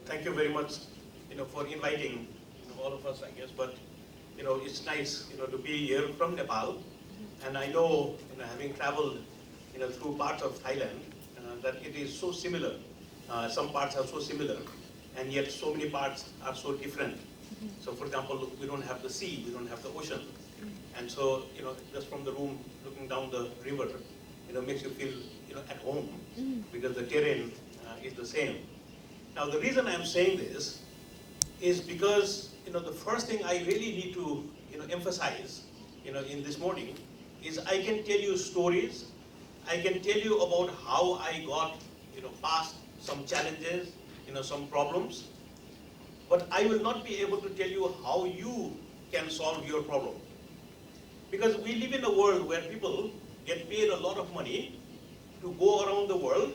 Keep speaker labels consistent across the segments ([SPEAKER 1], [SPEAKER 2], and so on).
[SPEAKER 1] thank you very much, for inviting, all of us, I guess. But, it's nice, to be here from Nepal. And I know, having traveled, through parts of Thailand, that it is so similar. Some parts are so similar, and yet so many parts are so different. So, for example, we don't have the sea, we don't have the ocean. And so, just from the room, looking down the river, makes you feel, at home, because the terrain is the same. Now, the reason I'm saying this is because, the first thing I really need to, emphasize, in this morning is I can tell you stories. I can tell you about how I got, past some challenges, some problems. But I will not be able to tell you how you can solve your problem. Because we live in a world where people get paid a lot of money to go around the world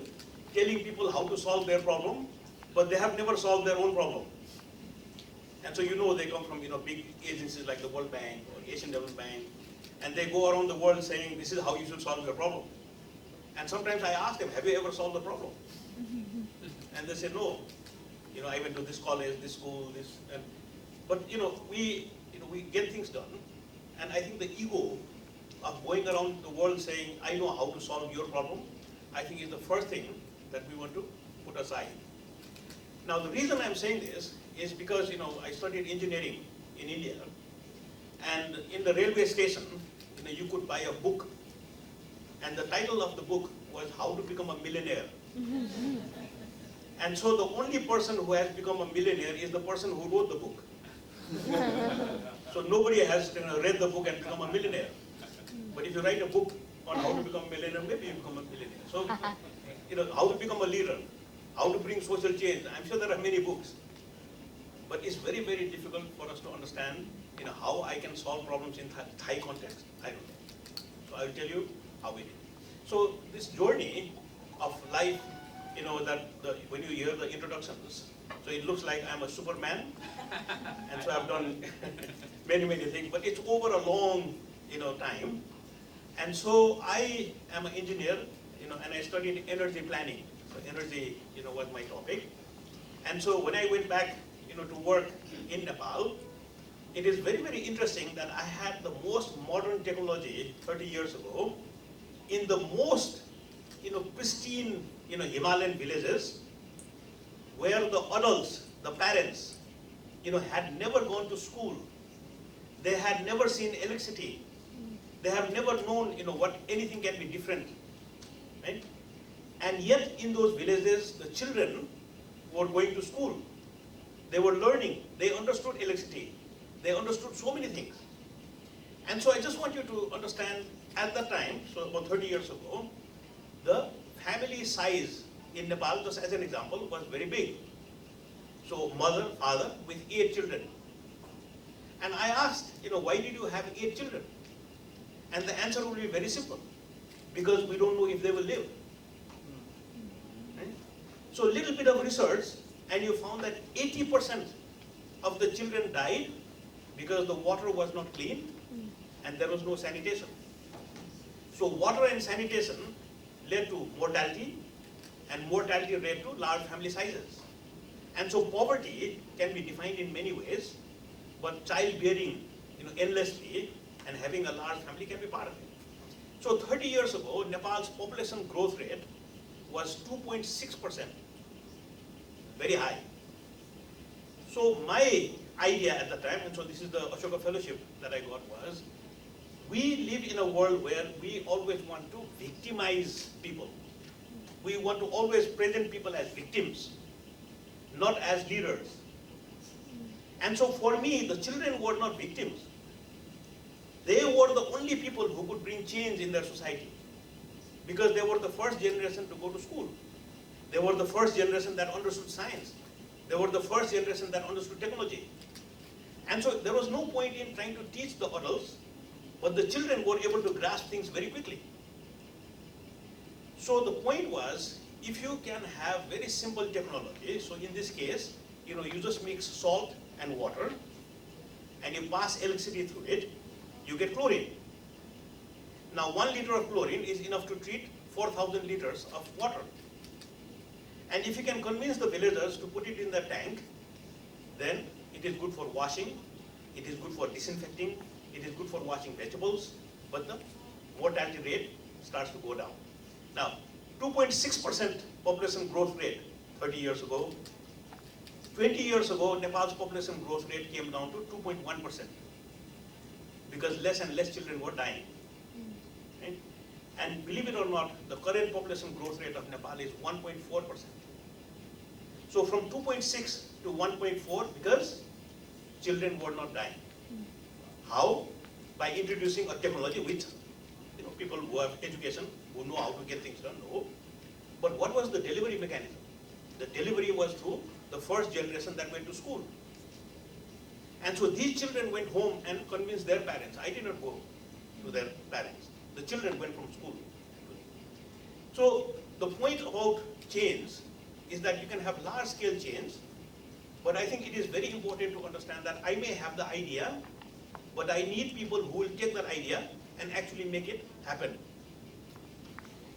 [SPEAKER 1] telling people how to solve their problem, but they have never solved their own problem. And so they come from big agencies like the World Bank or Asian Development Bank, and they go around the world saying this is how you should solve your problem. And sometimes I ask them, have you ever solved the problem? And they say no. I went to this college, this school, this, and but we get things done, and I think the ego of going around the world saying I know how to solve your problem, I think is the first thing that we want to put aside. Now the reason I'm saying this is because I studied engineering in India, and in the railway station, you could buy a book, and the title of the book was How to Become a Millionaire. And so the only person who has become a millionaire is the person who wrote the book. So nobody has read the book and become a millionaire. But if you write a book on how to become a millionaire, maybe you become a millionaire. So, how to become a leader, how to bring social change. I'm sure there are many books. But it's very, very difficult for us to understand, how I can solve problems in Thai context. I don't know. So I'll tell you how we did. So this journey of life, that when you hear the introductions, so it looks like I'm a Superman, and so I've done many, many things, but it's over a long, time. And so I am an engineer, and I studied energy planning. So energy, was my topic. And so when I went back, to work in Nepal, it is very, very interesting that I had the most modern technology 30 years ago in the most, pristine, Himalayan villages where the adults, the parents, had never gone to school. They had never seen electricity. They have never known, what anything can be different, right? And yet in those villages, the children were going to school. They were learning. They understood electricity. They understood so many things. And so I just want you to understand, at that time, so about 30 years ago, the family size in Nepal, just as an example, was very big. So mother, father, with 8 children. And I asked, why did you have 8 children? And the answer would be very simple. Because we don't know if they will live. Right? So a little bit of research, and you found that 80% of the children died because the water was not clean and there was no sanitation. So water and sanitation led to mortality, and mortality led to large family sizes. And so poverty can be defined in many ways, but childbearing, endlessly and having a large family can be part of it. So 30 years ago, Nepal's population growth rate was 2.6%, very high. So my idea at the time, and so this is the Ashoka Fellowship that I got, was we live in a world where we always want to victimize people. We want to always present people as victims, not as leaders. And so for me, the children were not victims. They were the only people who could bring change in their society, because they were the first generation to go to school. They were the first generation that understood science. They were the first generation that understood technology. And so there was no point in trying to teach the adults, but the children were able to grasp things very quickly. So the point was, if you can have very simple technology, so in this case, you just mix salt and water, and you pass electricity through it, you get chlorine. Now 1 liter of chlorine is enough to treat 4,000 liters of water. And if you can convince the villagers to put it in the tank, then it is good for washing, it is good for disinfecting, it is good for washing vegetables, but the mortality rate starts to go down. Now, 2.6% population growth rate 30 years ago. 20 years ago, Nepal's population growth rate came down to 2.1% because less and less children were dying. Right? And believe it or not, the current population growth rate of Nepal is 1.4%. So from 2.6 to 1.4 because children were not dying. How? By introducing a technology which people who have education, who know how to get things done, know. But what was the delivery mechanism? The delivery was through the first generation that went to school. And so these children went home and convinced their parents. I did not go to their parents. The children went from school. So the point about change is that you can have large-scale change, but I think it is very important to understand that I may have the idea, but I need people who will take that idea and actually make it happen.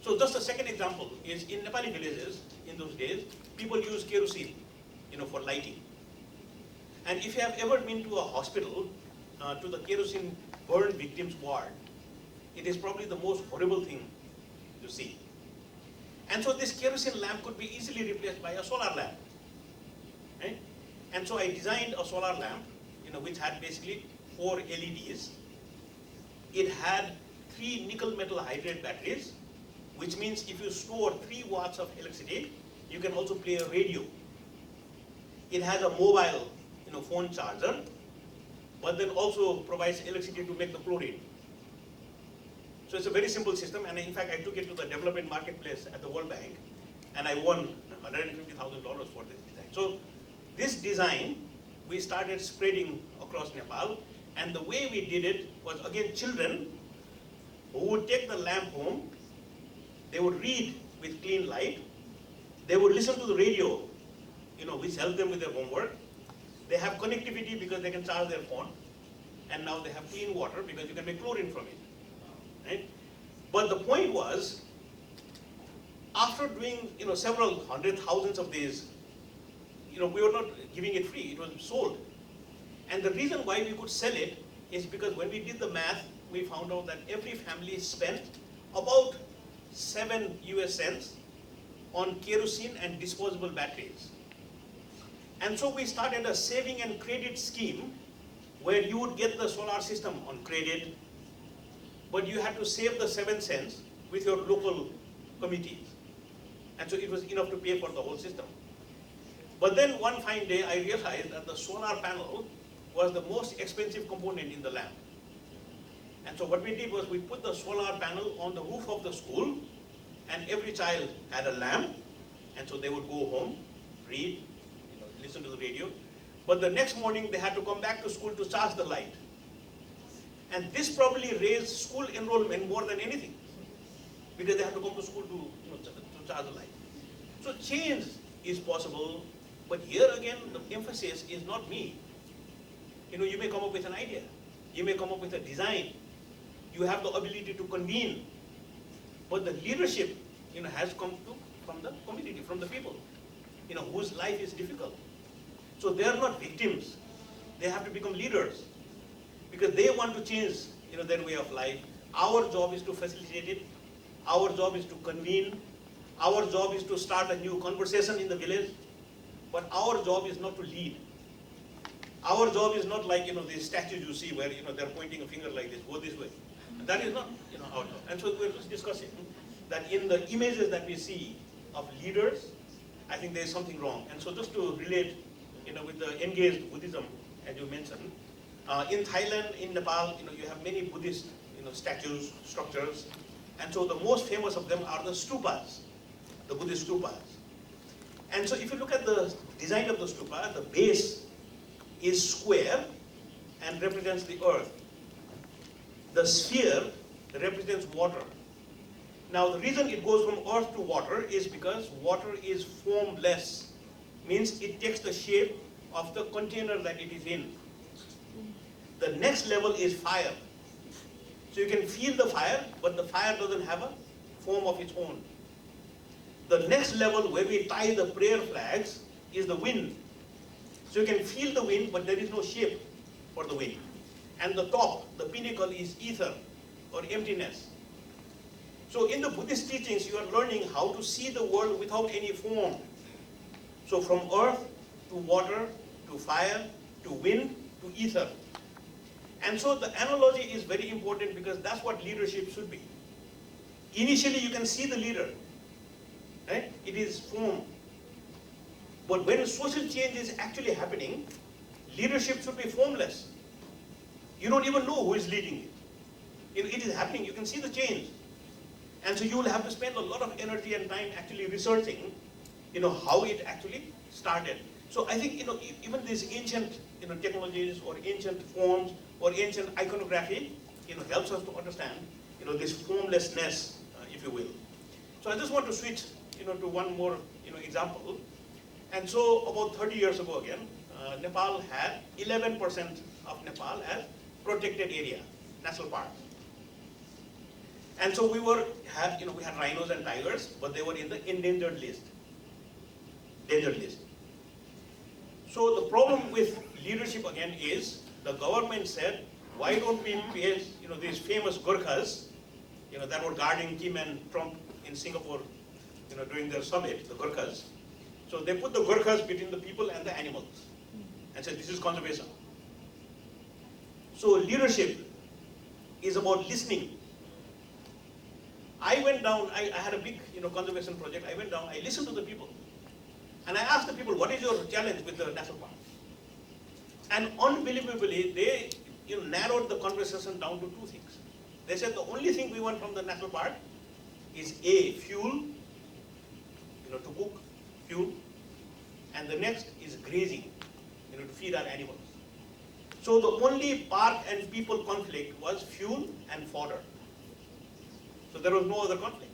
[SPEAKER 1] So just a second example is in Nepali villages in those days, people use kerosene, for lighting. And if you have ever been to a hospital, to the kerosene burn victims ward, it is probably the most horrible thing to see. And so this kerosene lamp could be easily replaced by a solar lamp. Right? And so I designed a solar lamp, which had basically 4 LEDs. It had 3 nickel metal hydride batteries, which means if you store 3 watts of electricity, you can also play a radio. It has a mobile, phone charger, but then also provides electricity to make the chlorine. So it's a very simple system, and in fact, I took it to the development marketplace at the World Bank, and I won $150,000 for this design. So this design, we started spreading across Nepal, and the way we did it was, again, children who would take the lamp home, they would read with clean light, they would listen to the radio, which helped them with their homework. They have connectivity because they can charge their phone, and now they have clean water because you can make chlorine from it. Right? But the point was, after doing several hundred thousands of these, we were not giving it free, it was sold. And the reason why we could sell it is because when we did the math, we found out that every family spent about 7 US cents on kerosene and disposable batteries. And so we started a saving and credit scheme where you would get the solar system on credit, but you had to save the 7 cents with your local committees. And so it was enough to pay for the whole system. But then one fine day, I realized that the solar panel was the most expensive component in the lamp. And so what we did was we put the solar panel on the roof of the school, and every child had a lamp, and so they would go home, read, listen to the radio. But the next morning, they had to come back to school to charge the light. And this probably raised school enrollment more than anything, because they had to come to school to charge the light. So change is possible, but here again, the emphasis is not me. You may come up with an idea. You may come up with a design. You have the ability to convene. But the leadership, has come from the community, from the people, whose life is difficult. So they are not victims. They have to become leaders because they want to change, their way of life. Our job is to facilitate it. Our job is to convene. Our job is to start a new conversation in the village. But our job is not to lead. Our job is not like, these statues you see where, they're pointing a finger like this, go this way. That is not, our job. And so we're just discussing that in the images that we see of leaders, I think there is something wrong. And so just to relate, with the engaged Buddhism, as you mentioned, in Thailand, in Nepal, you have many Buddhist, statues, structures. And so the most famous of them are the stupas, the Buddhist stupas. And so if you look at the design of the stupa, the base is square and represents the earth. The sphere represents water. Now the reason it goes from earth to water is because water is formless, means it takes the shape of the container that it is in. The next level is fire. So you can feel the fire, but the fire doesn't have a form of its own. The next level where we tie the prayer flags is the wind. So you can feel the wind, but there is no shape for the wind. And the top, the pinnacle, is ether or emptiness. So in the Buddhist teachings, you are learning how to see the world without any form. So from earth to water to fire to wind to ether. And so the analogy is very important because that's what leadership should be. Initially, you can see the leader, right? It is form. But when social change is actually happening, leadership should be formless. You don't even know who is leading it. It is happening, you can see the change. And so you will have to spend a lot of energy and time actually researching, how it actually started. So I think, even these ancient, technologies or ancient forms or ancient iconography, helps us to understand, this formlessness, if you will. So I just want to switch, to one more, example. And so about 30 years ago again, Nepal had 11% of Nepal as protected area, national park. And so we had rhinos and tigers, but they were in the endangered list, danger list. So the problem with leadership again is the government said, why don't we pay, these famous Gurkhas, that were guarding Kim and Trump in Singapore, during their summit, the Gurkhas. So they put the Gurkhas between the people and the animals and said, this is conservation. So leadership is about listening. I went down, I had a big conservation project. I went down, I listened to the people. And I asked the people, what is your challenge with the national park? And unbelievably, they narrowed the conversation down to two things. They said the only thing we want from the national park is A, fuel, to cook, fuel. And the next is grazing, to feed our animals. So the only park and people conflict was fuel and fodder. So there was no other conflict.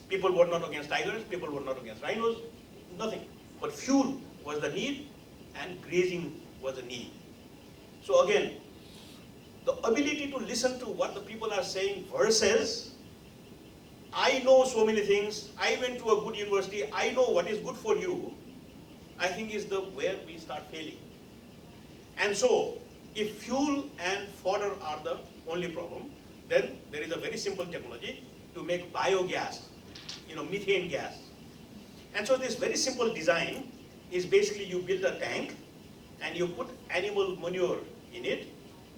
[SPEAKER 1] People were not against tigers, people were not against rhinos, nothing. But fuel was the need and grazing was the need. So again, the ability to listen to what the people are saying versus, I know so many things, I went to a good university, I know what is good for you, I think is where we start failing. And so, if fuel and fodder are the only problem, then there is a very simple technology to make biogas, methane gas. And so this very simple design is basically you build a tank and you put animal manure in it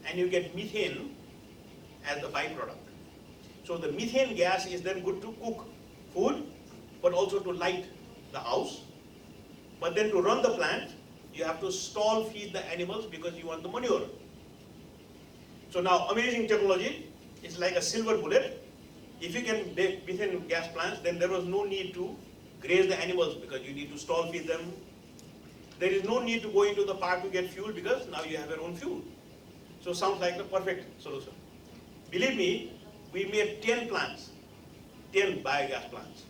[SPEAKER 1] and you get methane as the byproduct. So the methane gas is then good to cook food, but also to light the house. But then to run the plant, you have to stall feed the animals because you want the manure. So now amazing technology, it's like a silver bullet. If you can make methane gas plants, then there was no need to graze the animals because you need to stall feed them. There is no need to go into the park to get fuel because now you have your own fuel. So sounds like the perfect solution. Believe me, we made 10 plants, 10 biogas plants.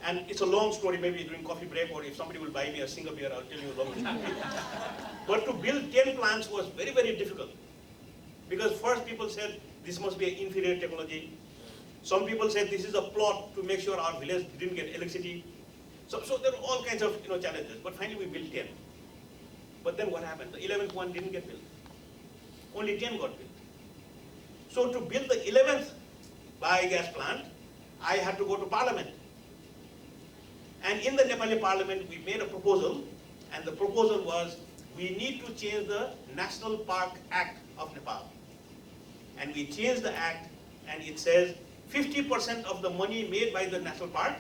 [SPEAKER 1] And it's a long story, maybe during coffee break, or if somebody will buy me a single beer, I'll tell you a long story. But to build 10 plants was very, very difficult. Because first people said, this must be an inferior technology. Some people said this is a plot to make sure our village didn't get electricity. So there were all kinds of challenges, but finally we built 10. But then what happened? The 11th one didn't get built. Only 10 got built. So to build the 11th biogas plant, I had to go to parliament. And in the Nepali parliament, we made a proposal, and the proposal was, we need to change the National Park Act of Nepal. And we changed the act, and it says 50% of the money made by the national park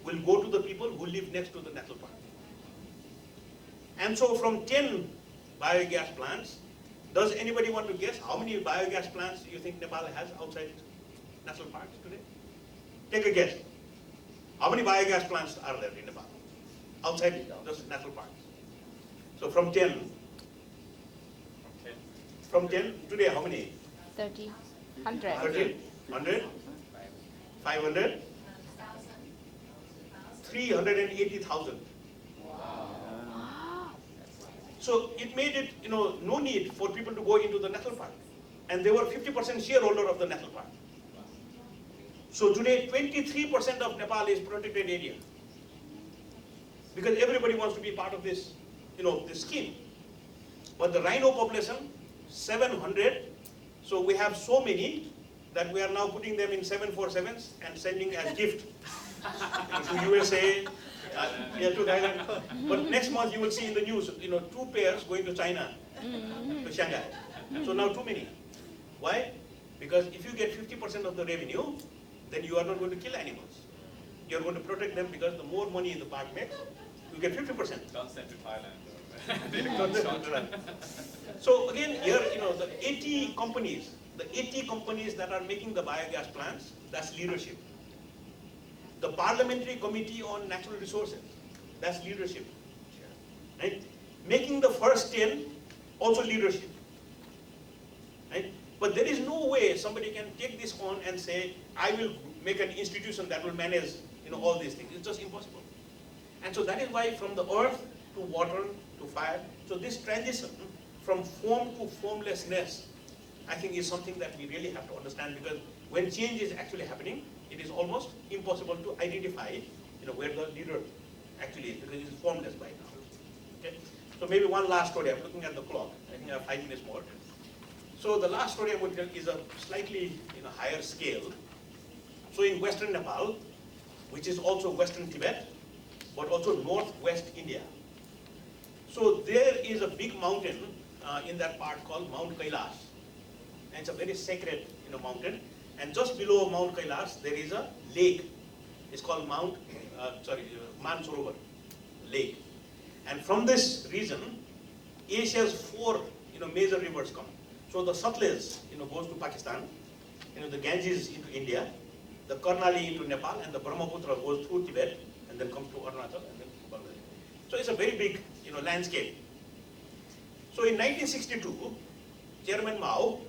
[SPEAKER 1] will go to the people who live next to the national park. And so from 10 biogas plants, does anybody want to guess how many biogas plants you think Nepal has outside national parks today? Take a guess. How many biogas plants are there in Nepal? Outside those national parks. So from 10. From 10, today how many?
[SPEAKER 2] 30, 100.
[SPEAKER 1] 30, 100, 500, 380,000. So it made it, no need for people to go into the national park. And they were 50% shareholder of the national park. So today, 23% of Nepal is protected area. Because everybody wants to be part of this, this scheme. But the rhino population, 700. So we have so many that we are now putting them in 747s and sending as gift to USA, to Thailand. But next month you will see in the news, 2 pairs going to China, to Shanghai. So now too many. Why? Because if you get 50% of the revenue, then you are not going to kill animals. You are going to protect them because the more money the park makes, you get 50%.
[SPEAKER 3] Don't send to Thailand.
[SPEAKER 1] So again, here, the 80 companies that are making the biogas plants, that's leadership. The Parliamentary Committee on Natural Resources, that's leadership. Right? Making the first 10, also leadership. Right? But there is no way somebody can take this on and say, I will make an institution that will manage all these things. It's just impossible. And so that is why from the earth to water to fire, so this transition from form to formlessness, I think is something that we really have to understand, because when change is actually happening, it is almost impossible to identify where the leader actually is, because it is formless by now. Okay? So maybe one last story. I'm looking at the clock. I think I have 5 minutes more. So the last story I would tell is a slightly higher scale. So in Western Nepal, which is also Western Tibet, but also Northwest India. So there is a big mountain in that part called Mount Kailash. And it's a very sacred mountain. And just below Mount Kailash, there is a lake. It's called Mansarovar Lake. And from this region, Asia's 4 major rivers come. So the Sutlej goes to Pakistan, the Ganges into India, the Karnali into Nepal, and the Brahmaputra goes through Tibet and then comes to Arunachal and then to Bangladesh. So it's a very big landscape. So in 1962, Chairman Mao,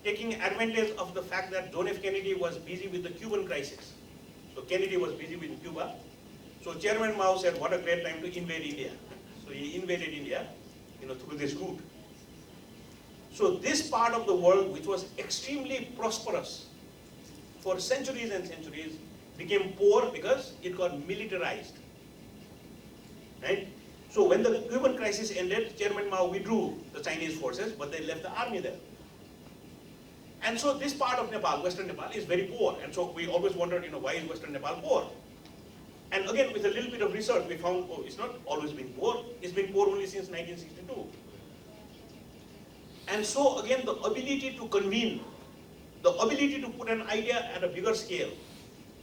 [SPEAKER 1] taking advantage of the fact that John F. Kennedy was busy with the Cuban crisis. So Kennedy was busy with Cuba. So Chairman Mao said, what a great time to invade India. So he invaded India, through this route. So this part of the world, which was extremely prosperous for centuries and centuries, became poor because it got militarized. Right? So when the Cuban crisis ended, Chairman Mao withdrew the Chinese forces, but they left the army there. And so this part of Nepal, Western Nepal, is very poor. And so we always wondered, why is Western Nepal poor? And again, with a little bit of research, we found, it's not always been poor. It's been poor only since 1962. And so again, the ability to convene, the ability to put an idea at a bigger scale.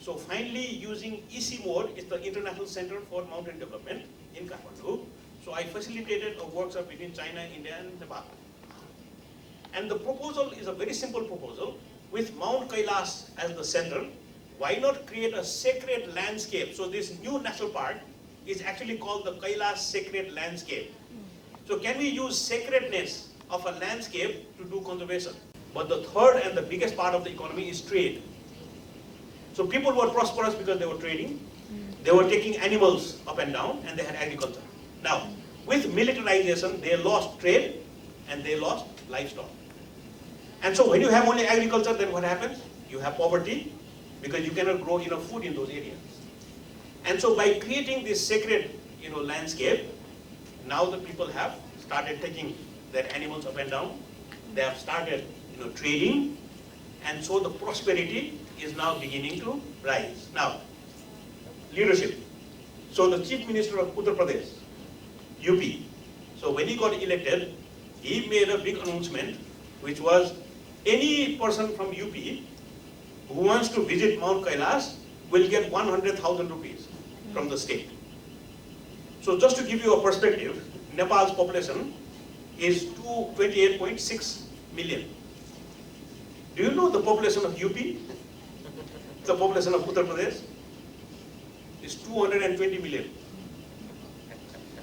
[SPEAKER 1] So finally, using EC mode is the International Center for Mountain Development in Kathmandu. So I facilitated a workshop between China, India, and Nepal. And the proposal is a very simple proposal. With Mount Kailash as the center, why not create a sacred landscape? So this new national park is actually called the Kailash Sacred Landscape. So can we use sacredness of a landscape to do conservation? But the third and the biggest part of the economy is trade. So people were prosperous because they were trading. They were taking animals up and down, and they had agriculture. Now, with militarization, they lost trade and they lost livestock. And so when you have only agriculture, then what happens? You have poverty because you cannot grow enough food in those areas. And so by creating this sacred landscape, now the people have started taking their animals up and down. They have started trading, and so the prosperity is now beginning to rise. Now, leadership. So the Chief Minister of Uttar Pradesh, UP, so when he got elected, he made a big announcement, which was any person from UP who wants to visit Mount Kailash will get 100,000 rupees from the state. So just to give you a perspective, Nepal's population is 28.6 million. Do you know the population of UP? The population of Uttar Pradesh is 220 million.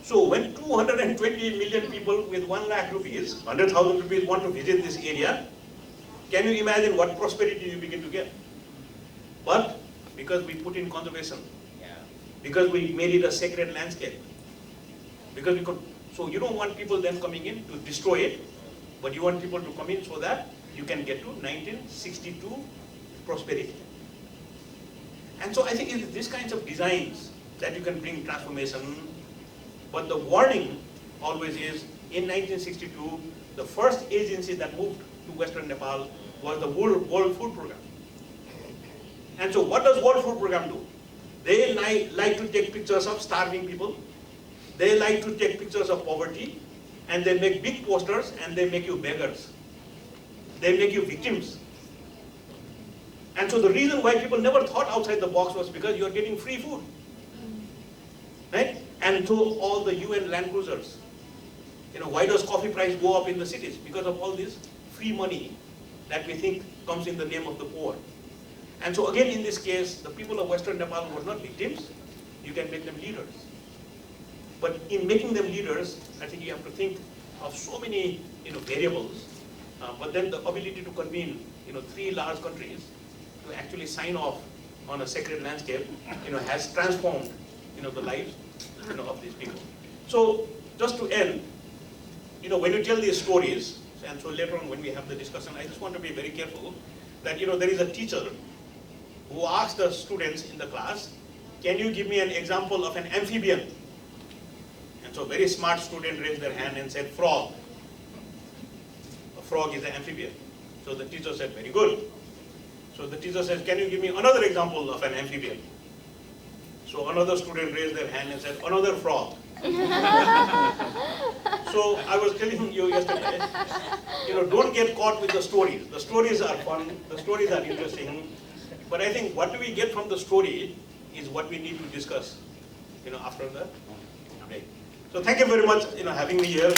[SPEAKER 1] So when 220 million people with 1 lakh rupees, 100,000 rupees want to visit this area, can you imagine what prosperity you begin to get? But because we put in conservation, because we made it a sacred landscape, because we could, so you don't want people then coming in to destroy it, but you want people to come in so that you can get to 1962 prosperity. And so I think it is these kinds of designs that you can bring transformation. But the warning always is, in 1962, the first agency that moved to Western Nepal was the World Food Program. And so what does World Food Program do? They like to take pictures of starving people. They like to take pictures of poverty. And they make big posters and they make you beggars. They make you victims. And so the reason why people never thought outside the box was because you are getting free food. Right? And so all the UN land cruisers. Why does coffee price go up in the cities? Because of all this free money that we think comes in the name of the poor. And so again, in this case, the people of Western Nepal were not victims. You can make them leaders. But in making them leaders, I think you have to think of so many variables. But then the ability to convene 3 large countries to actually sign off on a sacred landscape has transformed the lives of these people. So just to end, when you tell these stories, and so later on when we have the discussion, I just want to be very careful that there is a teacher who asked the students in the class, can you give me an example of an amphibian? And so a very smart student raised their hand and said, frog. A frog is an amphibian. So the teacher said, very good. So the teacher says, can you give me another example of an amphibian? So another student raised their hand and said, another frog. So I was telling you yesterday, don't get caught with the stories. The stories are fun, the stories are interesting, but I think what do we get from the story is what we need to discuss, after the break. So thank you very much, having me here.